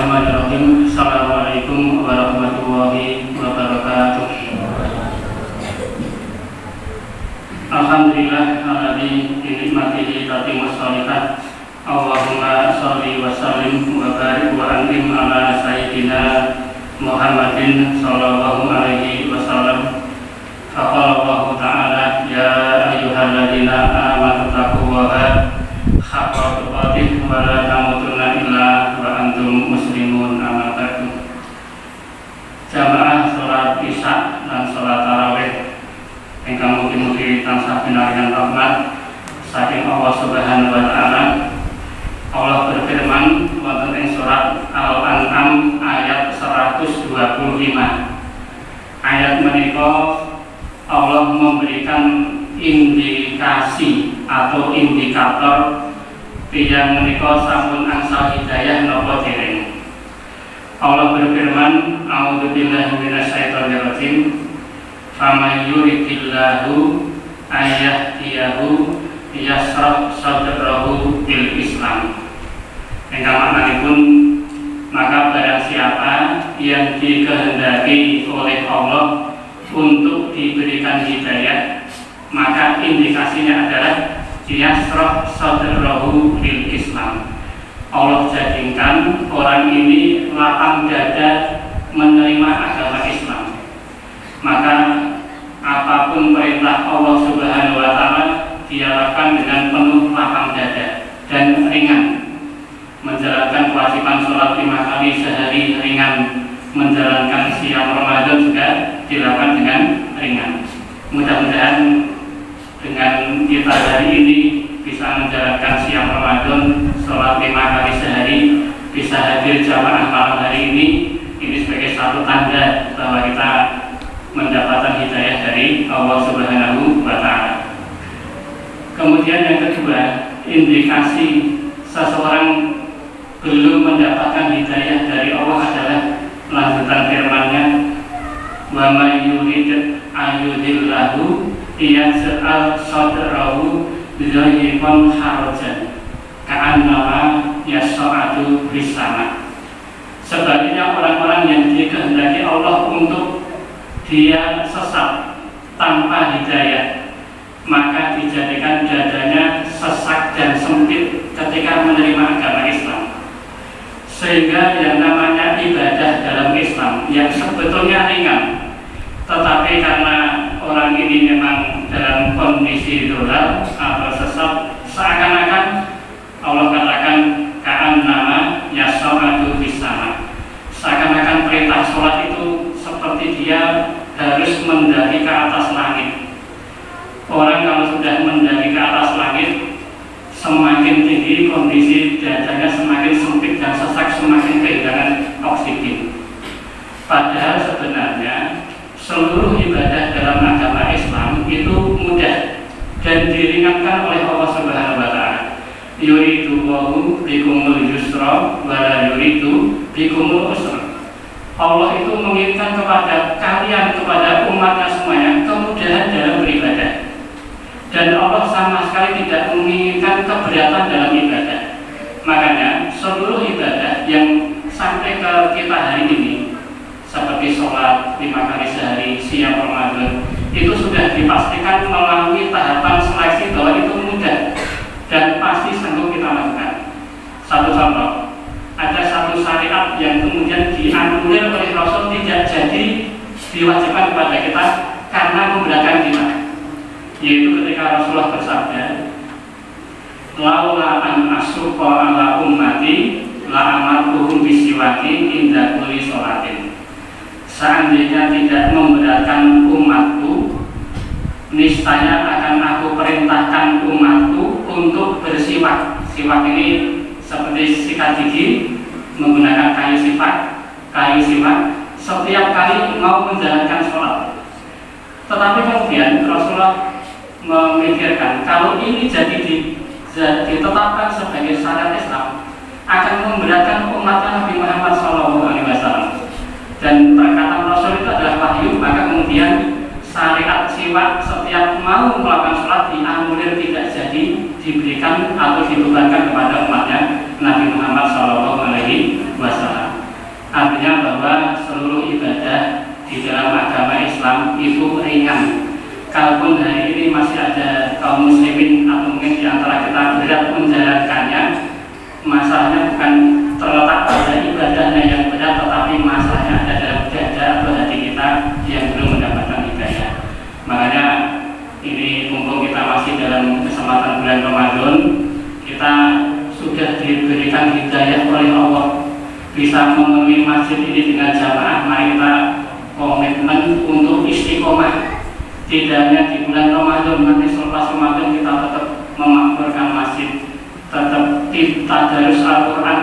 Bismillahirrahmanirrahim. Assalamualaikum warahmatullahi wabarakatuh. Alhamdulillah alladzi bi nikmatihi tatimmus shalihat. Allahumma shalli wa sallim wa barik wa an'im ala sayyidina Muhammadin sallallahu alaihi wasallam. Qala Allah ta'ala ya ayyuhalladzina amanu taqullaha haqqa tuqatih wa la tamutunna illa wa antum muslimun. Amma ba'du. Jamaah salat Isya dan salat tarawih ingkang mugi-mugi tansah pinaringan rahmat saking Allah Subhanahu wa taala. Allah berfirman wonten ing surat Al-An'am ayat 125. Ayat menika Allah memberikan indikasi atau indikator tiyang menika sampun angsal hidayah napa dereng. Allah berfirman, a'udzubillahi minasyaitonir rajim. Faman yuridillahu ayyahdiyahu yasrah sadrahu bil Islam. Ingkang maknanipun, maka barang siapa yang dikehendaki oleh Allah untuk diberikan hidayah, maka indikasinya adalah yasrah sadrahu bil Islam. Allah jadikan orang ini lapang dada menerima agama Islam. Maka apapun perintah Allah Subhanahu wa taala dia lakukan dengan penuh lapang dada dan ringan. Menjalankan kewajiban sholat 5 kali sehari ringan, menjalankan siam Ramadan juga dilakukan dengan ringan. Mudah-mudahan dengan kita hari ini bisa menjalankan siam Ramadan, sholat 5 kali sehari, bisa hadir jamaah malam hari ini sebagai satu tanda bahwa kita mendapatkan hidayah dari Allah Subhanahu wa taala. Kemudian yang kedua, indikasi seseorang belum mendapatkan hidayah dari Allah adalah lanjutan firman-Nya, wa may yurid ayyudillahu yaj'al sadrahu dhayyqan harajan ka'annama yas'adu fis sama. Sebaliknya orang-orang yang dikehendaki Allah untuk dia sesat tanpa hidayah, maka dijadikan dadanya sesak dan sempit ketika menerima agama Islam. Sehingga yang namanya ibadah dalam Islam yang sebetulnya ringan, tetapi karena orang ini memang dalam kondisi dolal atau sesat, seakan-akan Allah katakan ka'annama yas'adu fis sama. Seakan-akan perintah sholat itu seperti dia harus mendaki ke atas langit. Orang kalau sudah mendaki ke atas langit, semakin tinggi kondisi dadanya semakin sempit dan sesak, semakin kehilangan oksigen. Padahal sebenarnya seluruh ibadah dalam agama Islam itu mudah dan diringankan oleh Allah Subhanahu wa taala. Yuridullahu bikumul yusra wa la yuridu bikumul usra. Allah itu menginginkan kepada kalian, kepada umatnya semuanya, kemudahan dalam beribadah. Dan Allah sama sekali tidak menginginkan keberatan dalam ibadah. Makanya seluruh ibadah yang sampai ke kita hari ini, seperti sholat 5 kali sehari, siam Ramadan, itu sudah dipastikan melalui tahapan seleksi bahwa itu mudah dan pasti sanggup kita lakukan. Satu contoh, ada satu syariat yang kemudian dianulir oleh Rasul tidak jadi diwajibkan kepada kita karena memberatkan kita, yaitu ketika Rasulullah bersabda, laula an asyqa ala ummati la amartuhum bisiwaki inda kulli sholatin. Seandainya tidak memberatkan umatku, niscaya akan aku perintahkan umatku untuk bersiwak. Siwak ini seperti sikat gigi menggunakan kayu siwak setiap kali mau menjalankan sholat. Tetapi kemudian Rasulullah memikirkan kalau ini jadi ditetapkan sebagai syariat Islam akan memberatkan umat Nabi Muhammad SAW. Dan perkataan Rasul itu adalah wahyu, maka kemudian syariat siwak setiap mau melakukan sholat dianulir tidak jadi diberikan atau dibebankan kepada umatnya Nabi Muhammad SAW. Artinya bahwa seluruh ibadah di dalam agama Islam itu ringan. Kalaupun hari ini masih ada kaum muslimin atau mungkin di antara kita berat menjalankannya, masalahnya bukan terletak pada ibadahnya yang berat, tetapi masalahnya ada dalam dada atau hati kita yang belum mendapatkan hidayah. Makanya ini mumpung kita masih dalam kesempatan bulan Ramadan, kita sudah diberikan hidayah oleh Allah bisa memenuhi masjid ini dengan jamaah. Mari kita komitmen untuk istiqomah, tidak hanya di bulan Ramadan, nanti selepas Ramadan kita tetap memakmurkan masjid, tetap tadarus Al-Quran,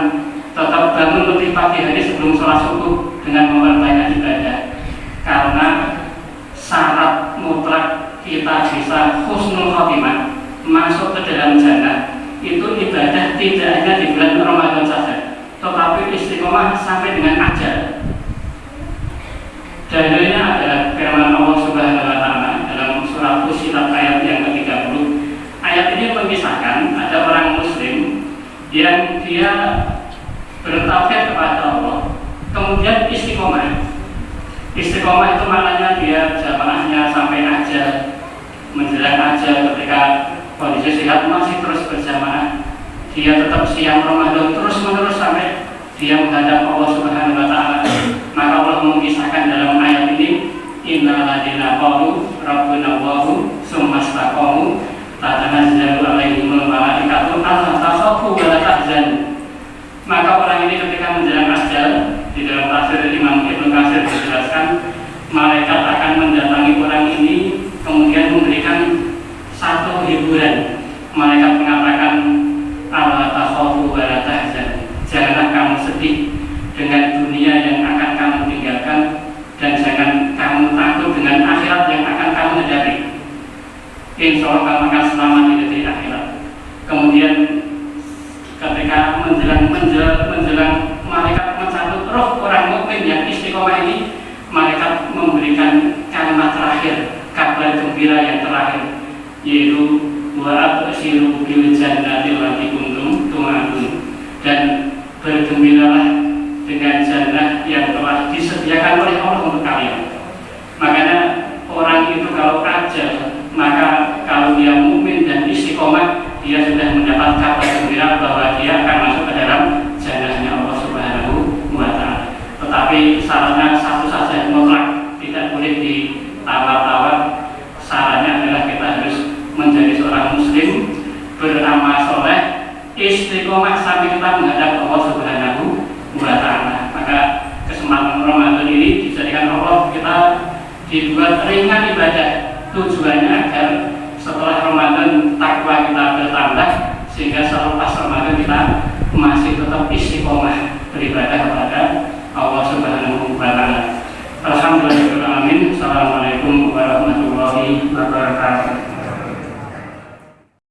tetap bangun lebih pagi hari sebelum sholat subuh dengan memperbanyak ibadah. Karena syarat mutlak kita bisa husnul khotimah, masuk ke dalam jannah, itu ibadah tidak hanya di bulan Ramadan saja, tetapi istiqomah sampai dengan ajal. Dalilnya adalah firman Allah Subhanahu wa Ta'ala dalam surah Fussilat ayat yang ke-30. Ayat ini mengisahkan ada orang muslim yang dia bertauhid kepada Allah, kemudian istiqomah. Istiqomah itu maknanya dia jamaahnya sampai ajal, menjelang ajal ketika kondisi sehat masih terus berjamaah. Dia tetap siang Ramadan terus menerus sampai dia menghadap Allah Subhanahu wa Ta'ala. Maka Allah mengisahkan dalam ayat ini, innal ladzina qalu rabbuna Allahu tsumma istaqamu tatanazzalu alaihimul malaikatu alla takhafu wa la tahzanu. Maka orang ini ketika menjelang ajal, di dalam tafsir Imam Ibnu Katsir dijelaskan, malaikat akan mendatangi orang ini kemudian memberikan satu hiburan. Malaikat mengatakan, alla takhafu wa la tahzanu. Janganlah kamu sedih dengan dunia yang akan kamu tinggalkan, dan jangan kamu takut dengan akhirat yang akan kamu hadapi. Insya Allah kamu akan selamat di negeri akhirat. Kemudian ketika menjelang malaikat mencabut roh orang mukmin yang istiqomah ini, malaikat memberikan kalimat terakhir, kabar gembira yang terakhir, yaitu wa abshiru bil jannati allati kuntum tu'adun, dan bergembiralah dengan jannah yang telah disediakan oleh Allah untuk kalian. Makanya orang itu kalau ajal, maka kalau dia mukmin dan istiqomah, dia sudah mendapat kabar gembira bahwa dia akan masuk ke dalam jannahnya Allah Subhanahu wa Ta'ala. Tetapi syaratnya satu saja, mutlak, tidak boleh ditawar-tawar. Syaratnya adalah kita harus menjadi seorang muslim, beramal soleh, istiqomah sampai kita menghadap Allah Subhanahu wa Ta'ala. Maka kesempatan Ramadan ini dijadikan Allah kita dibuat ringan ibadah, tujuannya agar setelah Ramadan takwa kita bertambah, sehingga selepas Ramadan kita masih tetap istiqomah beribadah kepada Allah Subhanahu